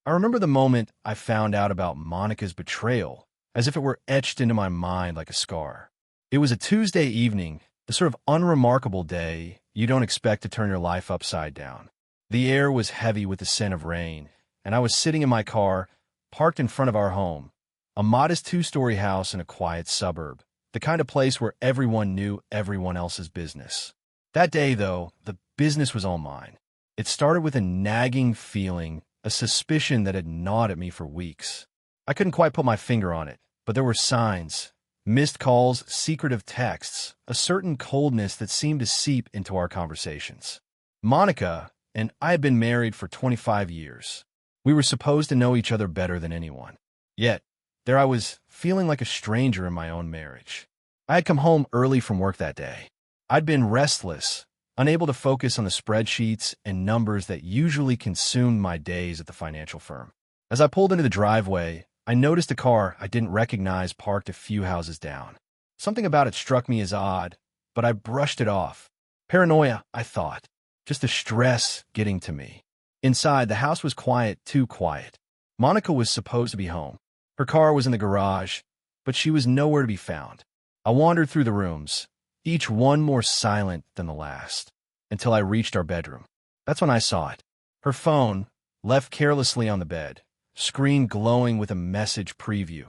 I remember the moment I found out about Monica's betrayal, as if it were etched into my mind like a scar. It was a Tuesday evening, the sort of unremarkable day you don't expect to turn your life upside down. The air was heavy with the scent of rain, and I was sitting in my car, parked in front of our home, a modest two-story house in a quiet suburb, the kind of place where everyone knew everyone else's business. That day, though, the business was all mine. It started with a nagging feeling, a suspicion that had gnawed at me for weeks. I couldn't quite put my finger on it, but there were signs, missed calls, secretive texts, a certain coldness that seemed to seep into our conversations. Monica and I had been married for 25 years. We were supposed to know each other better than anyone. Yet, there I was, feeling like a stranger in my own marriage. I had come home early from work that day. I'd been restless, unable to focus on the spreadsheets and numbers that usually consumed my days at the financial firm. As I pulled into the driveway, I noticed a car I didn't recognize parked a few houses down. Something about it struck me as odd, but I brushed it off. Paranoia, I thought. Just the stress getting to me. Inside, the house was quiet, too quiet. Monica was supposed to be home. Her car was in the garage, but she was nowhere to be found. I wandered through the rooms, each one more silent than the last, until I reached our bedroom. That's when I saw it. Her phone, left carelessly on the bed, screen glowing with a message preview.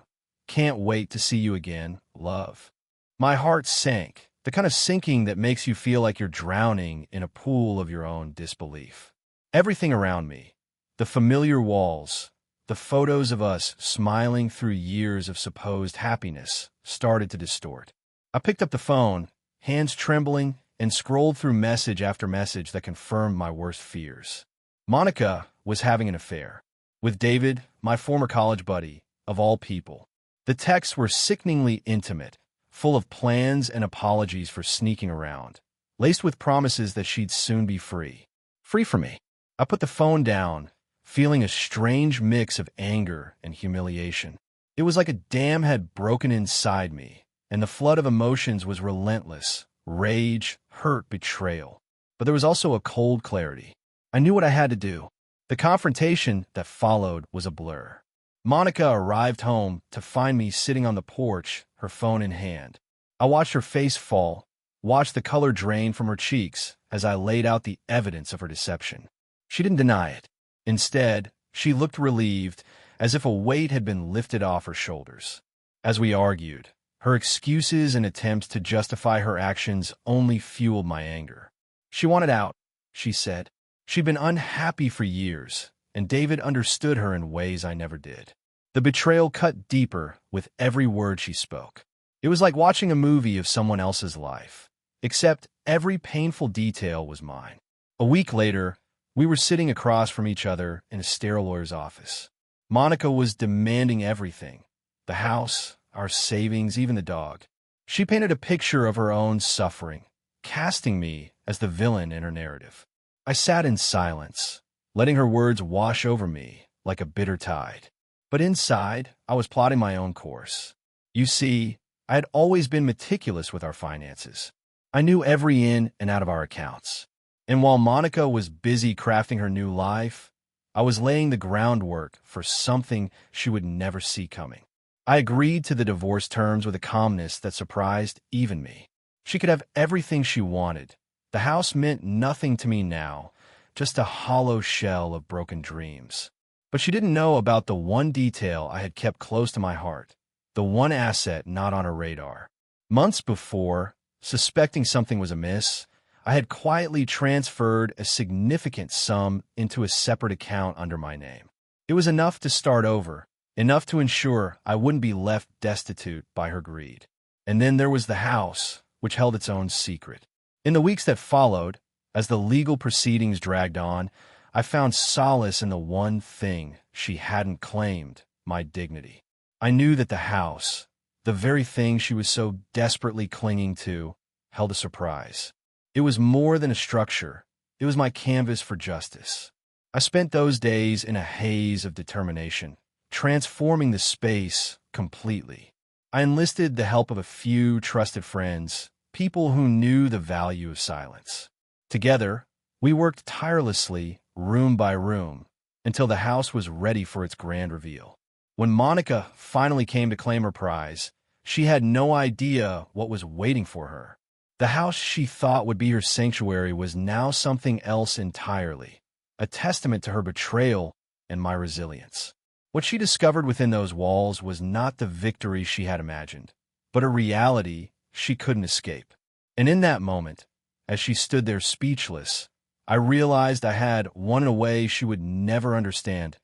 "Can't wait to see you again, love." My heart sank, the kind of sinking that makes you feel like you're drowning in a pool of your own disbelief. Everything around me, the familiar walls, the photos of us smiling through years of supposed happiness, started to distort. I picked up the phone, hands trembling, and scrolled through message after message that confirmed my worst fears. Monica was having an affair with David, my former college buddy, of all people. The texts were sickeningly intimate, full of plans and apologies for sneaking around, laced with promises that she'd soon be free. Free from me. I put the phone down, feeling a strange mix of anger and humiliation. It was like a dam had broken inside me, and the flood of emotions was relentless: rage, hurt, betrayal. But there was also a cold clarity. I knew what I had to do. The confrontation that followed was a blur. Monica arrived home to find me sitting on the porch, her phone in hand. I watched her face fall, watched the color drain from her cheeks as I laid out the evidence of her deception. She didn't deny it. Instead, she looked relieved, as if a weight had been lifted off her shoulders. As we argued, her excuses and attempts to justify her actions only fueled my anger. She wanted out, she said. She'd been unhappy for years, and David understood her in ways I never did. The betrayal cut deeper with every word she spoke. It was like watching a movie of someone else's life, except every painful detail was mine. A week later, we were sitting across from each other in a sterile lawyer's office. Monica was demanding everything: the house, our savings, even the dog. She painted a picture of her own suffering, casting me as the villain in her narrative. I sat in silence, letting her words wash over me like a bitter tide. But inside, I was plotting my own course. You see, I had always been meticulous with our finances. I knew every in and out of our accounts. And while Monica was busy crafting her new life, I was laying the groundwork for something she would never see coming. I agreed to the divorce terms with a calmness that surprised even me. She could have everything she wanted. The house meant nothing to me now, just a hollow shell of broken dreams. But she didn't know about the one detail I had kept close to my heart, the one asset not on her radar. Months before, suspecting something was amiss, I had quietly transferred a significant sum into a separate account under my name. It was enough to start over, enough to ensure I wouldn't be left destitute by her greed. And then there was the house, which held its own secret. In the weeks that followed, as the legal proceedings dragged on, I found solace in the one thing she hadn't claimed: my dignity. I knew that the house, the very thing she was so desperately clinging to, held a surprise. It was more than a structure. It was my canvas for justice. I spent those days in a haze of determination, transforming the space completely. I enlisted the help of a few trusted friends, people who knew the value of silence. Together, we worked tirelessly, room by room, until the house was ready for its grand reveal. When Monica finally came to claim her prize, she had no idea what was waiting for her. The house she thought would be her sanctuary was now something else entirely, a testament to her betrayal and my resilience. What she discovered within those walls was not the victory she had imagined, but a reality she couldn't escape. And in that moment, as she stood there speechless, I realized I had won in a way she would never understand.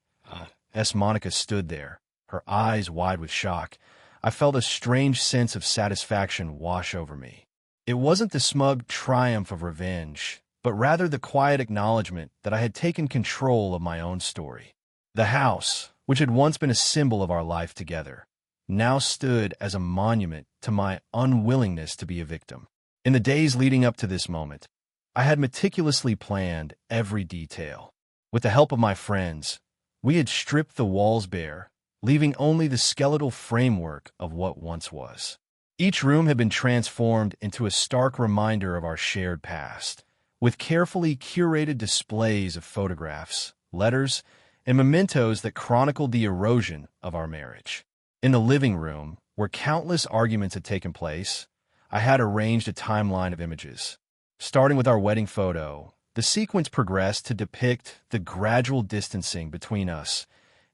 As Monica stood there, her eyes wide with shock, I felt a strange sense of satisfaction wash over me. It wasn't the smug triumph of revenge, but rather the quiet acknowledgement that I had taken control of my own story. The house, which had once been a symbol of our life together, now stood as a monument to my unwillingness to be a victim. In the days leading up to this moment, I had meticulously planned every detail. With the help of my friends, we had stripped the walls bare, leaving only the skeletal framework of what once was. Each room had been transformed into a stark reminder of our shared past, with carefully curated displays of photographs, letters, and mementos that chronicled the erosion of our marriage. In the living room, where countless arguments had taken place, I had arranged a timeline of images. Starting with our wedding photo, the sequence progressed to depict the gradual distancing between us,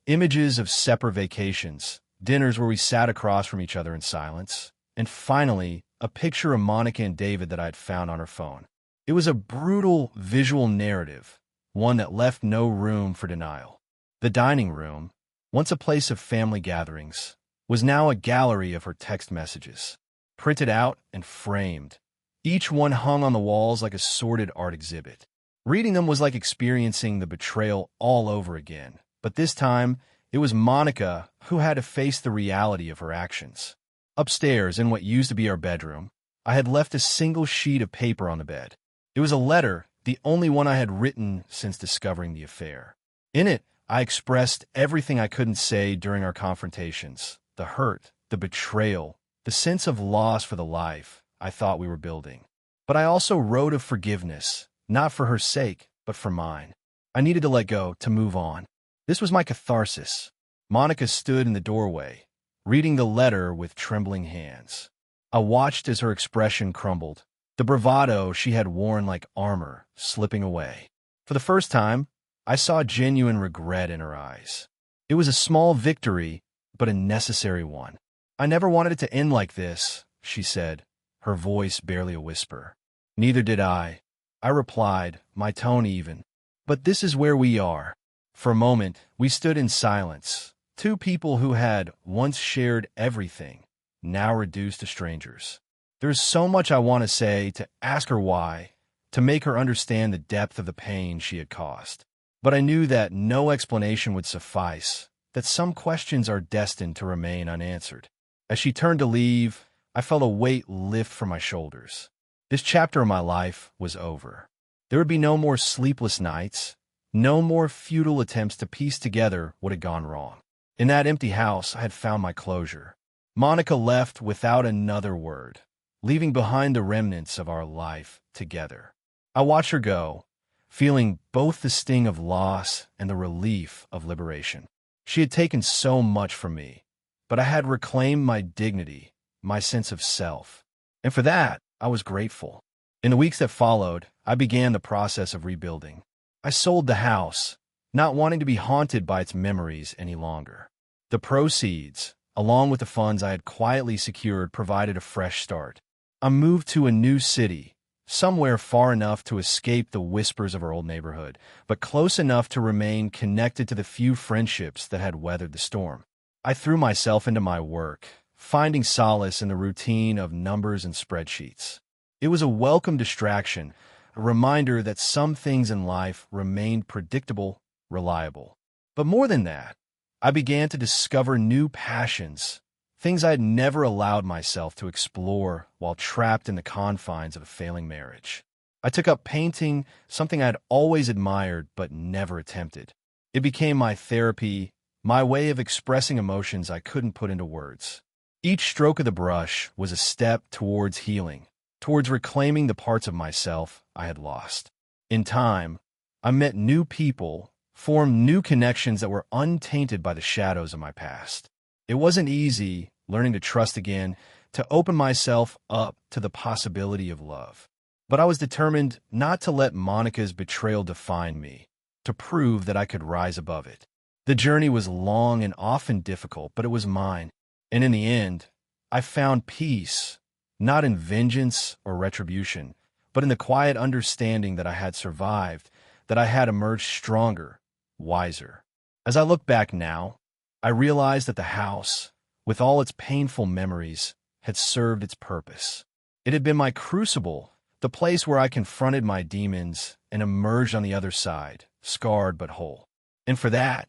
images of separate vacations, dinners where we sat across from each other in silence, and finally, a picture of Monica and David that I had found on her phone. It was a brutal visual narrative, one that left no room for denial. The dining room, once a place of family gatherings, was now a gallery of her text messages, printed out and framed, each one hung on the walls like a sordid art exhibit. Reading them was like experiencing the betrayal all over again, but this time, it was Monica who had to face the reality of her actions. Upstairs, in what used to be our bedroom, I had left a single sheet of paper on the bed. It was a letter, the only one I had written since discovering the affair. In it, I expressed everything I couldn't say during our confrontations, the hurt, the betrayal, the sense of loss for the life I thought we were building. But I also wrote of forgiveness, not for her sake, but for mine. I needed to let go, to move on. This was my catharsis. Monica stood in the doorway, reading the letter with trembling hands. I watched as her expression crumbled, the bravado she had worn like armor slipping away. For the first time, I saw genuine regret in her eyes. It was a small victory, but a necessary one. "I never wanted it to end like this," she said, her voice barely a whisper. "Neither did I," I replied, my tone even. "But this is where we are." For a moment, we stood in silence, two people who had once shared everything, now reduced to strangers. There's so much I want to say, to ask her why, to make her understand the depth of the pain she had caused. But I knew that no explanation would suffice, that some questions are destined to remain unanswered. As she turned to leave, I felt a weight lift from my shoulders. This chapter of my life was over. There would be no more sleepless nights, no more futile attempts to piece together what had gone wrong. In that empty house, I had found my closure. Monica left without another word, leaving behind the remnants of our life together. I watched her go, feeling both the sting of loss and the relief of liberation. She had taken so much from me, but I had reclaimed my dignity, my sense of self, and for that, I was grateful. In the weeks that followed, I began the process of rebuilding. I sold the house, not wanting to be haunted by its memories any longer. The proceeds, along with the funds I had quietly secured, provided a fresh start. I moved to a new city, somewhere far enough to escape the whispers of our old neighborhood, but close enough to remain connected to the few friendships that had weathered the storm. I threw myself into my work, finding solace in the routine of numbers and spreadsheets. It was a welcome distraction, a reminder that some things in life remained predictable, reliable. But more than that, I began to discover new passions, things I had never allowed myself to explore while trapped in the confines of a failing marriage. I took up painting, something I had always admired but never attempted. It became my therapy, my way of expressing emotions I couldn't put into words. Each stroke of the brush was a step towards healing, towards reclaiming the parts of myself I had lost. In time, I met new people, form new connections that were untainted by the shadows of my past. It wasn't easy learning to trust again, to open myself up to the possibility of love. But I was determined not to let Monica's betrayal define me, to prove that I could rise above it. The journey was long and often difficult, but it was mine. And in the end, I found peace, not in vengeance or retribution, but in the quiet understanding that I had survived, that I had emerged stronger, wiser. As I look back now, I realize that the house, with all its painful memories, had served its purpose. It had been my crucible, the place where I confronted my demons and emerged on the other side, scarred but whole. And for that,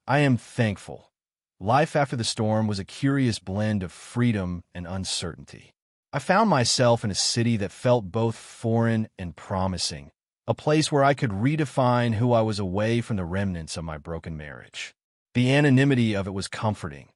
I am thankful. Life after the storm was a curious blend of freedom and uncertainty. I found myself in a city that felt both foreign and promising, a place where I could redefine who I was away from the remnants of my broken marriage. The anonymity of it was comforting.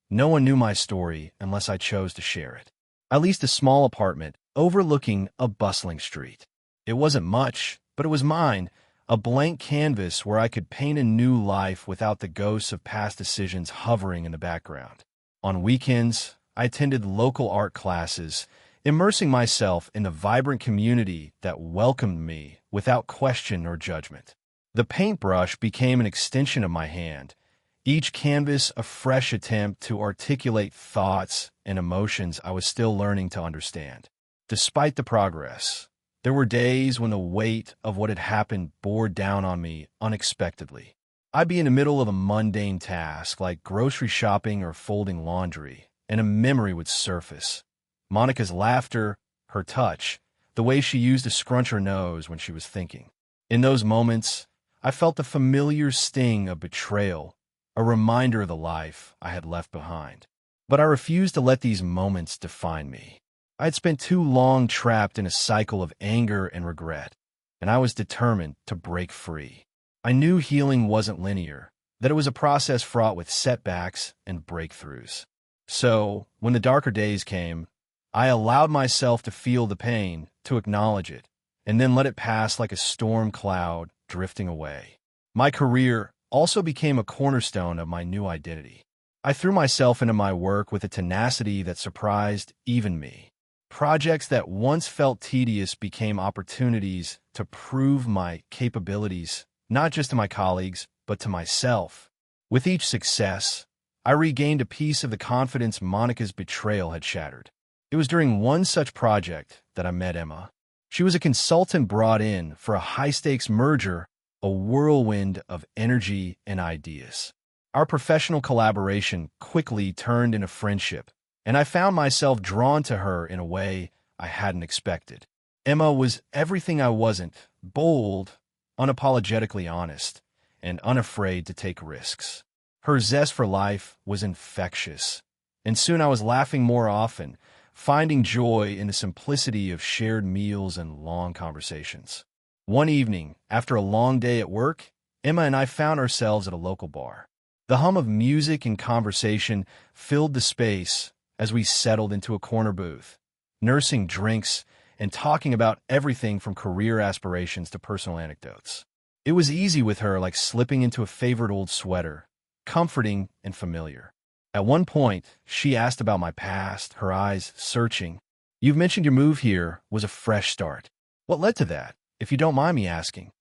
No one knew my story unless I chose to share it. I leased a small apartment overlooking a bustling street. It wasn't much, but it was mine, a blank canvas where I could paint a new life without the ghosts of past decisions hovering in the background. On weekends, I attended local art classes, immersing myself in the vibrant community that welcomed me without question or judgment. The paintbrush became an extension of my hand, each canvas a fresh attempt to articulate thoughts and emotions I was still learning to understand. Despite the progress, there were days when the weight of what had happened bore down on me unexpectedly. I'd be in the middle of a mundane task like grocery shopping or folding laundry, and a memory would surface. Monica's laughter, her touch, the way she used to scrunch her nose when she was thinking. In those moments, I felt the familiar sting of betrayal, a reminder of the life I had left behind. But I refused to let these moments define me. I had spent too long trapped in a cycle of anger and regret, and I was determined to break free. I knew healing wasn't linear, that it was a process fraught with setbacks and breakthroughs. So, when the darker days came, I allowed myself to feel the pain, to acknowledge it, and then let it pass like a storm cloud drifting away. My career also became a cornerstone of my new identity. I threw myself into my work with a tenacity that surprised even me. Projects that once felt tedious became opportunities to prove my capabilities, not just to my colleagues, but to myself. With each success, I regained a piece of the confidence Monica's betrayal had shattered. It was during one such project that I met Emma. She was a consultant brought in for a high-stakes merger, a whirlwind of energy and ideas. Our professional collaboration quickly turned into friendship, and I found myself drawn to her in a way I hadn't expected. Emma was everything I wasn't: bold, unapologetically honest, and unafraid to take risks. Her zest for life was infectious, and soon I was laughing more often, finding joy in the simplicity of shared meals and long conversations. One evening, after a long day at work, Emma and I found ourselves at a local bar. The hum of music and conversation filled the space as we settled into a corner booth, nursing drinks and talking about everything from career aspirations to personal anecdotes. It was easy with her, like slipping into a favorite old sweater, comforting and familiar. At one point, she asked about my past, her eyes searching. "You've mentioned your move here was a fresh start. What led to that, if you don't mind me asking?"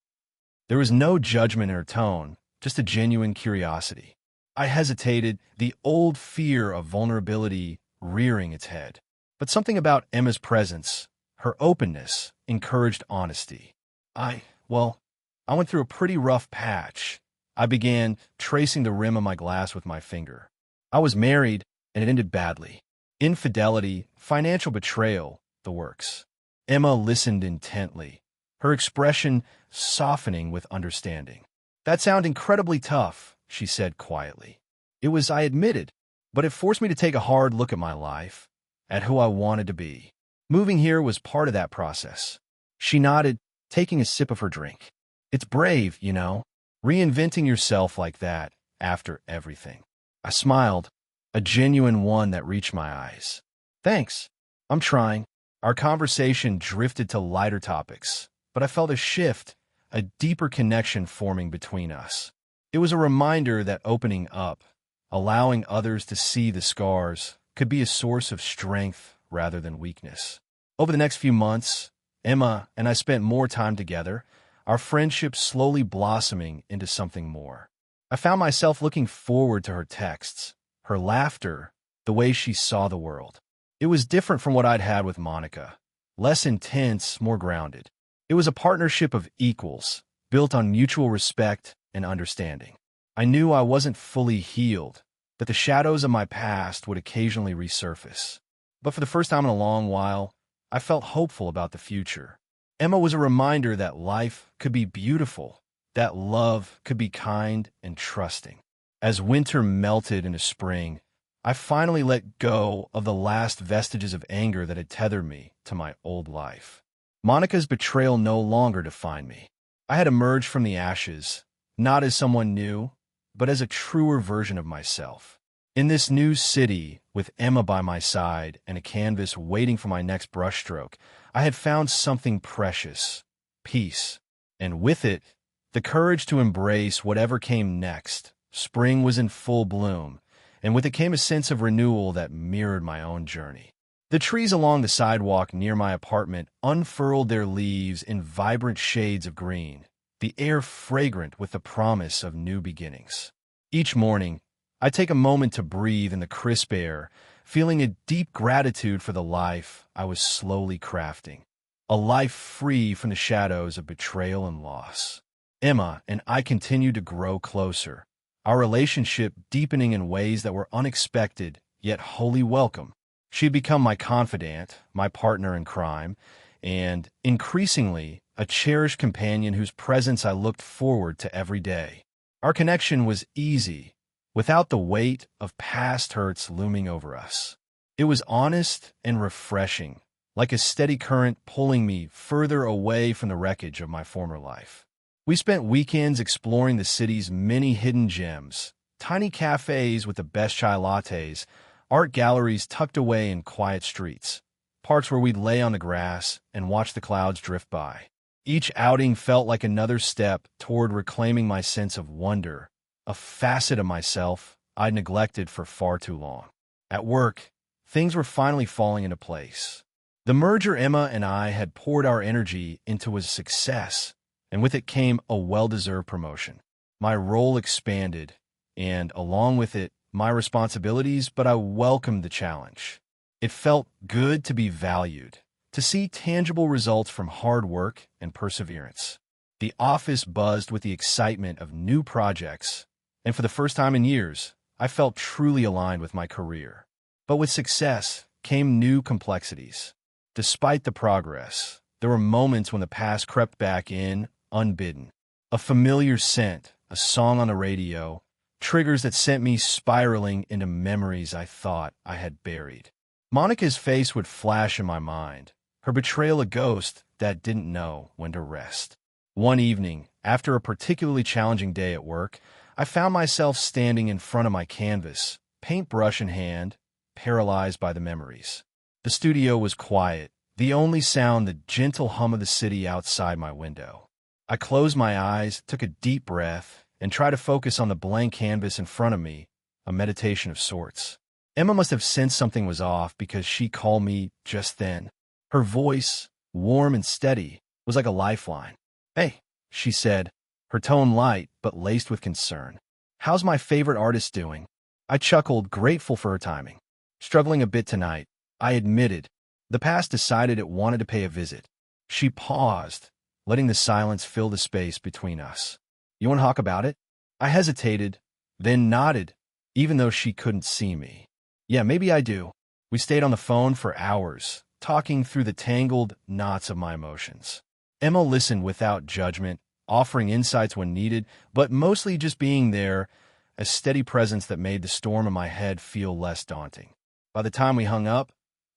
There was no judgment in her tone, just a genuine curiosity. I hesitated, the old fear of vulnerability rearing its head. But something about Emma's presence, her openness, encouraged honesty. I went through a pretty rough patch. I began tracing the rim of my glass with my finger. I was married, and it ended badly. Infidelity, financial betrayal, the works. Emma listened intently, her expression softening with understanding. "That sounds incredibly tough," she said quietly. "It was, I admitted, but it forced me to take a hard look at my life, at who I wanted to be. Moving here was part of that process." She nodded, taking a sip of her drink. "It's brave, you know, reinventing yourself like that after everything." I smiled, a genuine one that reached my eyes. "Thanks. I'm trying." Our conversation drifted to lighter topics, but I felt a shift, a deeper connection forming between us. It was a reminder that opening up, allowing others to see the scars, could be a source of strength rather than weakness. Over the next few months, Emma and I spent more time together, our friendship slowly blossoming into something more. I found myself looking forward to her texts, her laughter, the way she saw the world. It was different from what I'd had with Monica, less intense, more grounded. It was a partnership of equals, built on mutual respect and understanding. I knew I wasn't fully healed, that the shadows of my past would occasionally resurface. But for the first time in a long while, I felt hopeful about the future. Emma was a reminder that life could be beautiful, that love could be kind and trusting. As winter melted into spring, I finally let go of the last vestiges of anger that had tethered me to my old life. Monica's betrayal no longer defined me. I had emerged from the ashes, not as someone new, but as a truer version of myself. In this new city, with Emma by my side and a canvas waiting for my next brushstroke, I had found something precious, peace, and with it, the courage to embrace whatever came next. Spring was in full bloom, and with it came a sense of renewal that mirrored my own journey. The trees along the sidewalk near my apartment unfurled their leaves in vibrant shades of green, the air fragrant with the promise of new beginnings. Each morning, I take a moment to breathe in the crisp air, feeling a deep gratitude for the life I was slowly crafting, a life free from the shadows of betrayal and loss. Emma and I continued to grow closer, our relationship deepening in ways that were unexpected yet wholly welcome. She had become my confidant, my partner in crime, and, increasingly, a cherished companion whose presence I looked forward to every day. Our connection was easy, without the weight of past hurts looming over us. It was honest and refreshing, like a steady current pulling me further away from the wreckage of my former life. We spent weekends exploring the city's many hidden gems, tiny cafes with the best chai lattes, art galleries tucked away in quiet streets, parks where we'd lay on the grass and watch the clouds drift by. Each outing felt like another step toward reclaiming my sense of wonder, a facet of myself I'd neglected for far too long. At work, things were finally falling into place. The merger Emma and I had poured our energy into was a success, and with it came a well-deserved promotion. My role expanded, and along with it, my responsibilities, but I welcomed the challenge. It felt good to be valued, to see tangible results from hard work and perseverance. The office buzzed with the excitement of new projects, and for the first time in years, I felt truly aligned with my career. But with success came new complexities. Despite the progress, there were moments when the past crept back in, unbidden. A familiar scent, a song on the radio, triggers that sent me spiraling into memories I thought I had buried. Monica's face would flash in my mind, her betrayal a ghost that didn't know when to rest. One evening, after a particularly challenging day at work, I found myself standing in front of my canvas, paintbrush in hand, paralyzed by the memories. The studio was quiet, the only sound the gentle hum of the city outside my window. I closed my eyes, took a deep breath, and tried to focus on the blank canvas in front of me, a meditation of sorts. Emma must have sensed something was off because she called me just then. Her voice, warm and steady, was like a lifeline. "Hey," she said, her tone light but laced with concern. "How's my favorite artist doing?" I chuckled, grateful for her timing. "Struggling a bit tonight," I admitted. The past decided it wanted to pay a visit. She paused, letting the silence fill the space between us. "You want to talk about it?" I hesitated, then nodded, even though she couldn't see me. "Yeah, maybe I do." We stayed on the phone for hours, talking through the tangled knots of my emotions. Emma listened without judgment, offering insights when needed, but mostly just being there, a steady presence that made the storm in my head feel less daunting. By the time we hung up,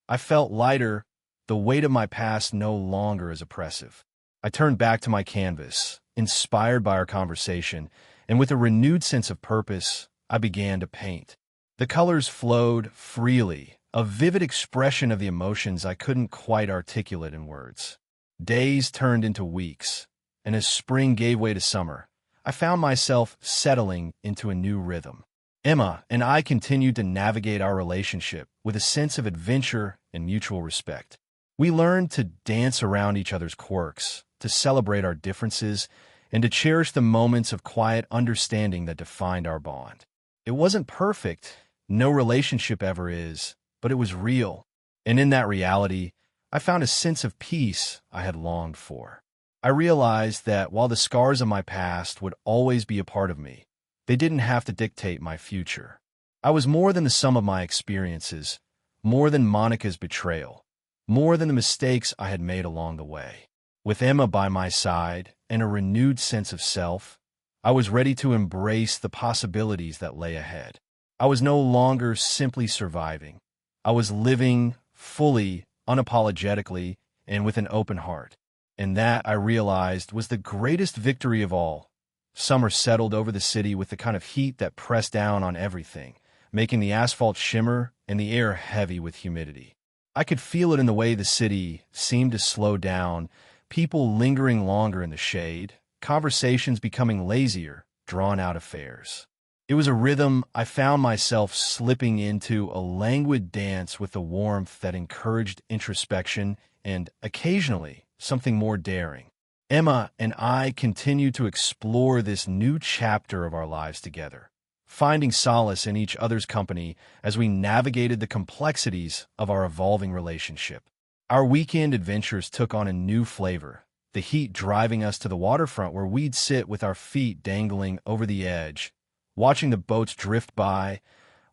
I felt lighter, the weight of my past no longer as oppressive. I turned back to my canvas, inspired by our conversation, and with a renewed sense of purpose, I began to paint. The colors flowed freely, a vivid expression of the emotions I couldn't quite articulate in words. Days turned into weeks, and as spring gave way to summer, I found myself settling into a new rhythm. Emma and I continued to navigate our relationship with a sense of adventure and mutual respect. We learned to dance around each other's quirks, to celebrate our differences, and to cherish the moments of quiet understanding that defined our bond. It wasn't perfect, no relationship ever is, but it was real. And in that reality, I found a sense of peace I had longed for. I realized that while the scars of my past would always be a part of me, they didn't have to dictate my future. I was more than the sum of my experiences, more than Monica's betrayal, more than the mistakes I had made along the way. With Emma by my side and a renewed sense of self, I was ready to embrace the possibilities that lay ahead. I was no longer simply surviving. I was living fully, unapologetically, and with an open heart. And that, I realized, was the greatest victory of all. Summer settled over the city with the kind of heat that pressed down on everything, making the asphalt shimmer and the air heavy with humidity. I could feel it in the way the city seemed to slow down, people lingering longer in the shade, conversations becoming lazier, drawn-out affairs. It was a rhythm I found myself slipping into, a languid dance with a warmth that encouraged introspection and, occasionally, something more daring. Emma and I continued to explore this new chapter of our lives together, finding solace in each other's company as we navigated the complexities of our evolving relationship. Our weekend adventures took on a new flavor, the heat driving us to the waterfront where we'd sit with our feet dangling over the edge, watching the boats drift by,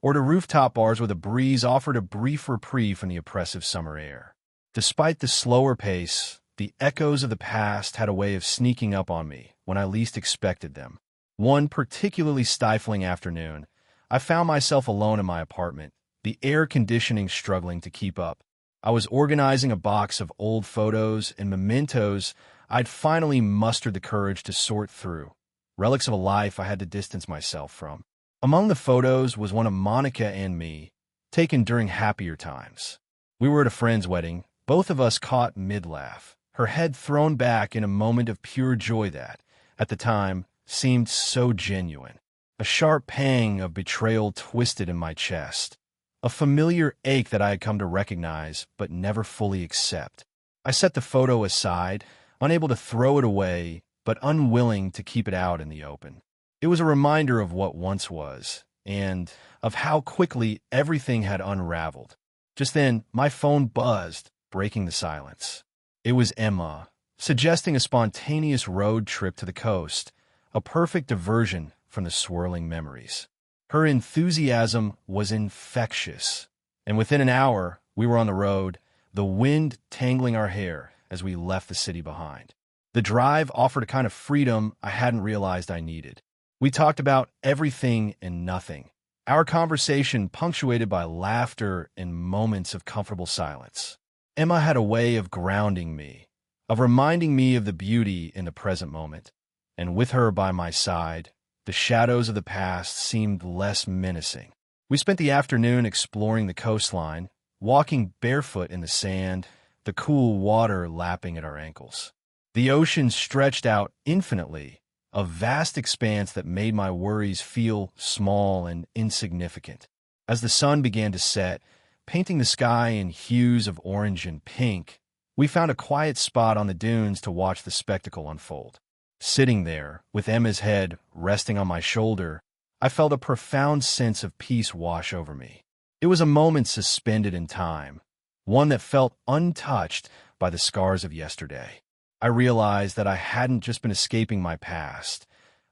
or to rooftop bars where the breeze offered a brief reprieve from the oppressive summer air. Despite the slower pace, the echoes of the past had a way of sneaking up on me when I least expected them. One particularly stifling afternoon, I found myself alone in my apartment, the air conditioning struggling to keep up. I was organizing a box of old photos and mementos I'd finally mustered the courage to sort through, relics of a life I had to distance myself from. Among the photos was one of Monica and me, taken during happier times. We were at a friend's wedding, both of us caught mid-laugh, her head thrown back in a moment of pure joy that, at the time, seemed so genuine. A sharp pang of betrayal twisted in my chest, a familiar ache that I had come to recognize but never fully accept. I set the photo aside, unable to throw it away, but unwilling to keep it out in the open. It was a reminder of what once was, and of how quickly everything had unraveled. Just then, my phone buzzed, breaking the silence. It was Emma, suggesting a spontaneous road trip to the coast, a perfect diversion from the swirling memories. Her enthusiasm was infectious, and within an hour, we were on the road, the wind tangling our hair as we left the city behind. The drive offered a kind of freedom I hadn't realized I needed. We talked about everything and nothing, our conversation punctuated by laughter and moments of comfortable silence. Emma had a way of grounding me, of reminding me of the beauty in the present moment, and with her by my side, the shadows of the past seemed less menacing. We spent the afternoon exploring the coastline, walking barefoot in the sand, the cool water lapping at our ankles. The ocean stretched out infinitely, a vast expanse that made my worries feel small and insignificant. As the sun began to set, painting the sky in hues of orange and pink, we found a quiet spot on the dunes to watch the spectacle unfold. Sitting there, with Emma's head resting on my shoulder, I felt a profound sense of peace wash over me. It was a moment suspended in time, one that felt untouched by the scars of yesterday. I realized that I hadn't just been escaping my past.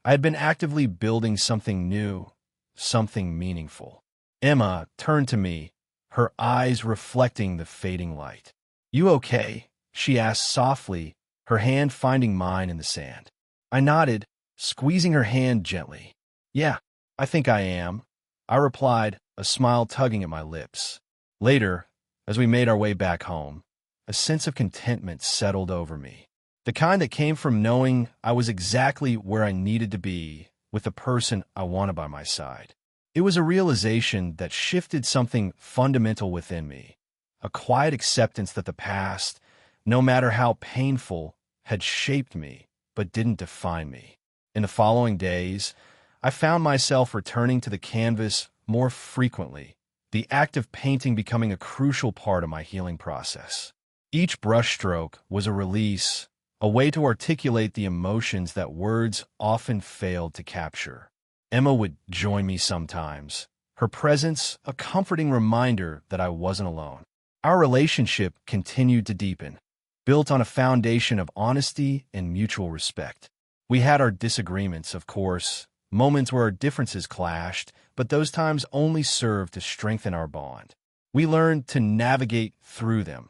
I had been actively building something new, something meaningful. Emma turned to me, her eyes reflecting the fading light. "You okay?" she asked softly, her hand finding mine in the sand. I nodded, squeezing her hand gently. "Yeah, I think I am," I replied, a smile tugging at my lips. Later, as we made our way back home, a sense of contentment settled over me, the kind that came from knowing I was exactly where I needed to be with the person I wanted by my side. It was a realization that shifted something fundamental within me, a quiet acceptance that the past, no matter how painful, had shaped me, but didn't define me. In the following days, I found myself returning to the canvas more frequently, the act of painting becoming a crucial part of my healing process. Each brushstroke was a release, a way to articulate the emotions that words often failed to capture. Emma would join me sometimes, her presence a comforting reminder that I wasn't alone. Our relationship continued to deepen, built on a foundation of honesty and mutual respect. We had our disagreements, of course, moments where our differences clashed, but those times only served to strengthen our bond. We learned to navigate through them,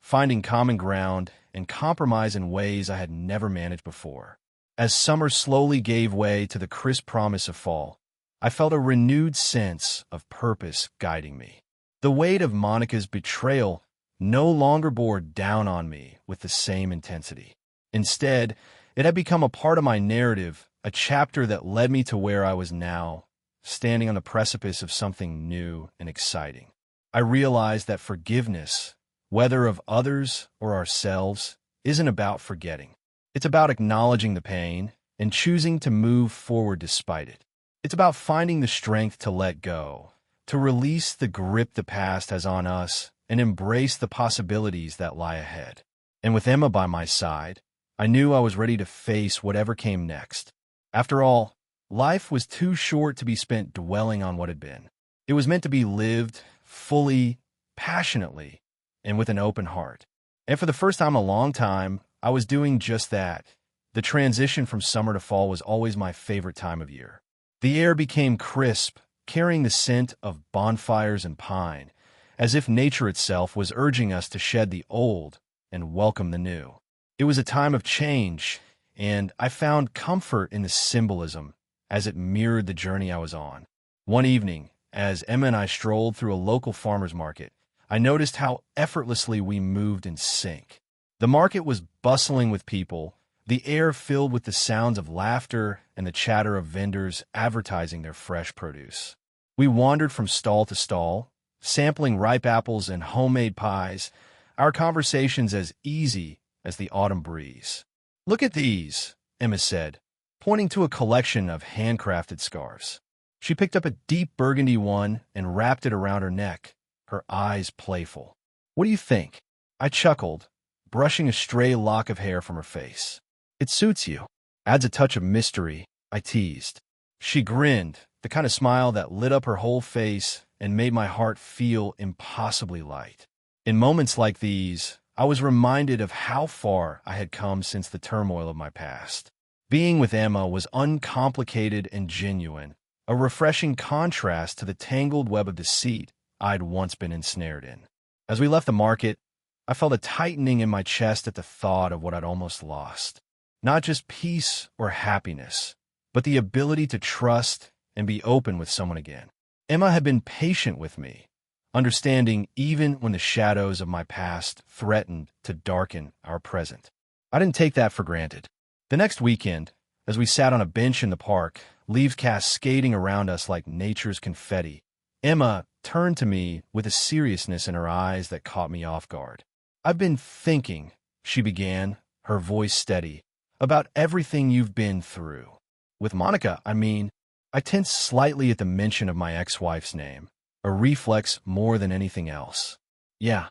finding common ground and compromise in ways I had never managed before. As summer slowly gave way to the crisp promise of fall, I felt a renewed sense of purpose guiding me. The weight of Monica's betrayal no longer bore down on me with the same intensity. Instead, it had become a part of my narrative, a chapter that led me to where I was now, standing on the precipice of something new and exciting. I realized that forgiveness, whether of others or ourselves, isn't about forgetting. It's about acknowledging the pain and choosing to move forward despite it. It's about finding the strength to let go, to release the grip the past has on us and embrace the possibilities that lie ahead. And with Emma by my side, I knew I was ready to face whatever came next. After all, life was too short to be spent dwelling on what had been. It was meant to be lived fully, passionately, and with an open heart. And for the first time in a long time, I was doing just that. The transition from summer to fall was always my favorite time of year. The air became crisp, carrying the scent of bonfires and pine, as if nature itself was urging us to shed the old and welcome the new. It was a time of change, and I found comfort in the symbolism as it mirrored the journey I was on. One evening, as Emma and I strolled through a local farmer's market, I noticed how effortlessly we moved in sync. The market was bustling with people, the air filled with the sounds of laughter and the chatter of vendors advertising their fresh produce. We wandered from stall to stall, sampling ripe apples and homemade pies, our conversations as easy as the autumn breeze. "Look at these," Emma said, pointing to a collection of handcrafted scarves. She picked up a deep burgundy one and wrapped it around her neck, her eyes playful. "What do you think?" I chuckled, brushing a stray lock of hair from her face. "It suits you. Adds a touch of mystery," I teased. She grinned, the kind of smile that lit up her whole face and made my heart feel impossibly light. In moments like these, I was reminded of how far I had come since the turmoil of my past. Being with Emma was uncomplicated and genuine, a refreshing contrast to the tangled web of deceit I'd once been ensnared in. As we left the market, I felt a tightening in my chest at the thought of what I'd almost lost. Not just peace or happiness, but the ability to trust and be open with someone again. Emma had been patient with me, understanding even when the shadows of my past threatened to darken our present. I didn't take that for granted. The next weekend, as we sat on a bench in the park, leaves cascading around us like nature's confetti, Emma turned to me with a seriousness in her eyes that caught me off guard. "I've been thinking," she began, her voice steady, "about everything you've been through. With Monica, I tensed slightly at the mention of my ex-wife's name, a reflex more than anything else. "Yeah,"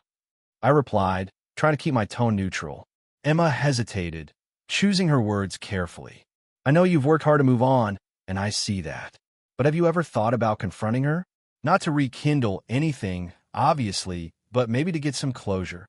I replied, trying to keep my tone neutral. Emma hesitated, choosing her words carefully. "I know you've worked hard to move on, and I see that. But have you ever thought about confronting her? Not to rekindle anything, obviously, but maybe to get some closure."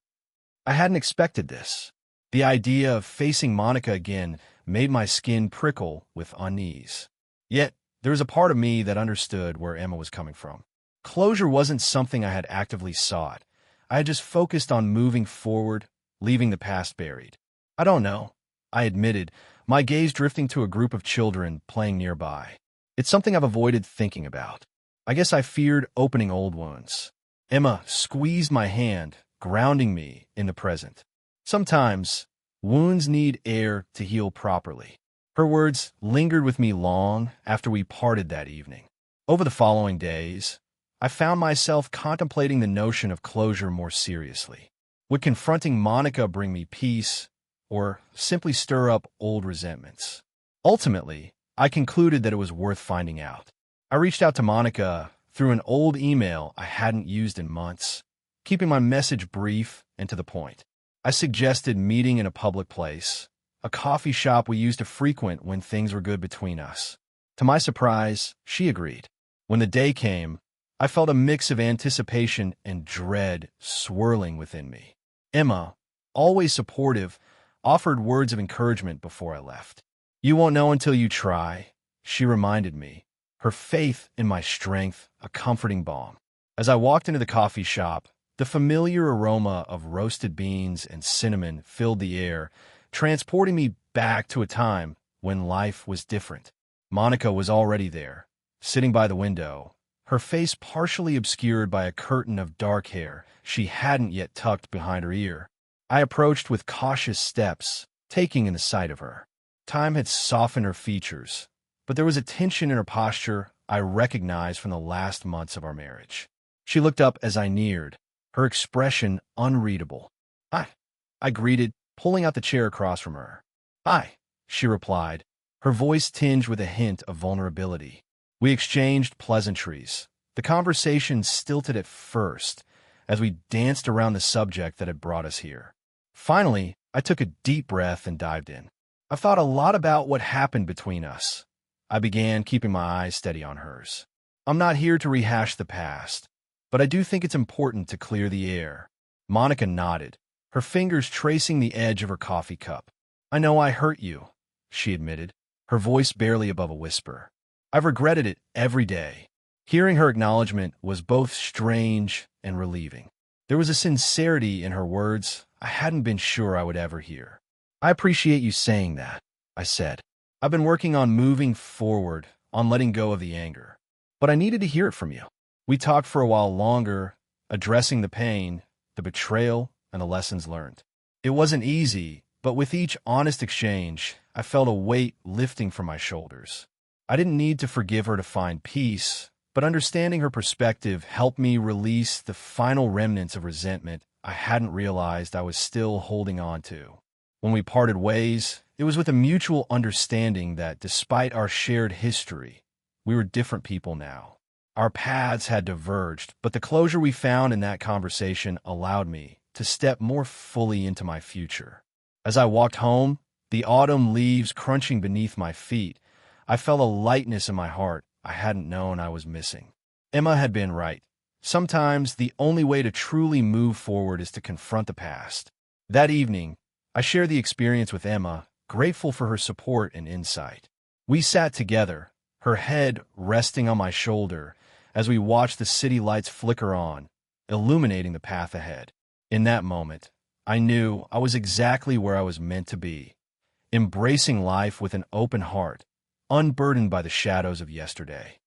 I hadn't expected this. The idea of facing Monica again made my skin prickle with unease. Yet, there was a part of me that understood where Emma was coming from. Closure wasn't something I had actively sought. I had just focused on moving forward, leaving the past buried. "I don't know," I admitted, my gaze drifting to a group of children playing nearby. "It's something I've avoided thinking about. I guess I feared opening old wounds." Emma squeezed my hand, grounding me in the present. "Sometimes, wounds need air to heal properly." Her words lingered with me long after we parted that evening. Over the following days, I found myself contemplating the notion of closure more seriously. Would confronting Monica bring me peace, or simply stir up old resentments? Ultimately, I concluded that it was worth finding out. I reached out to Monica through an old email I hadn't used in months, keeping my message brief and to the point. I suggested meeting in a public place, a coffee shop we used to frequent when things were good between us. To my surprise, she agreed. When the day came, I felt a mix of anticipation and dread swirling within me. Emma, always supportive, offered words of encouragement before I left. "You won't know until you try," she reminded me, her faith in my strength a comforting balm. As I walked into the coffee shop, the familiar aroma of roasted beans and cinnamon filled the air, transporting me back to a time when life was different. Monica was already there, sitting by the window, her face partially obscured by a curtain of dark hair she hadn't yet tucked behind her ear. I approached with cautious steps, taking in the sight of her. Time had softened her features, but there was a tension in her posture I recognized from the last months of our marriage. She looked up as I neared, her expression unreadable. "Hi," I greeted, pulling out the chair across from her. "Hi," she replied, her voice tinged with a hint of vulnerability. We exchanged pleasantries. The conversation stilted at first, as we danced around the subject that had brought us here. Finally, I took a deep breath and dived in. "I've thought a lot about what happened between us," I began, keeping my eyes steady on hers. "I'm not here to rehash the past, but I do think it's important to clear the air." Monica nodded, her fingers tracing the edge of her coffee cup. "I know I hurt you," she admitted, her voice barely above a whisper. "I've regretted it every day." Hearing her acknowledgement was both strange and relieving. There was a sincerity in her words I hadn't been sure I would ever hear. "I appreciate you saying that," I said. "I've been working on moving forward, on letting go of the anger. But I needed to hear it from you." We talked for a while longer, addressing the pain, the betrayal, and the lessons learned. It wasn't easy, but with each honest exchange, I felt a weight lifting from my shoulders. I didn't need to forgive her to find peace, but understanding her perspective helped me release the final remnants of resentment I hadn't realized I was still holding on to. When we parted ways, it was with a mutual understanding that despite our shared history, we were different people now. Our paths had diverged, but the closure we found in that conversation allowed me to step more fully into my future. As I walked home, the autumn leaves crunching beneath my feet, I felt a lightness in my heart I hadn't known I was missing. Emma had been right. Sometimes the only way to truly move forward is to confront the past. That evening, I shared the experience with Emma, grateful for her support and insight. We sat together, her head resting on my shoulder, as we watched the city lights flicker on, illuminating the path ahead. In that moment, I knew I was exactly where I was meant to be, embracing life with an open heart, unburdened by the shadows of yesterday.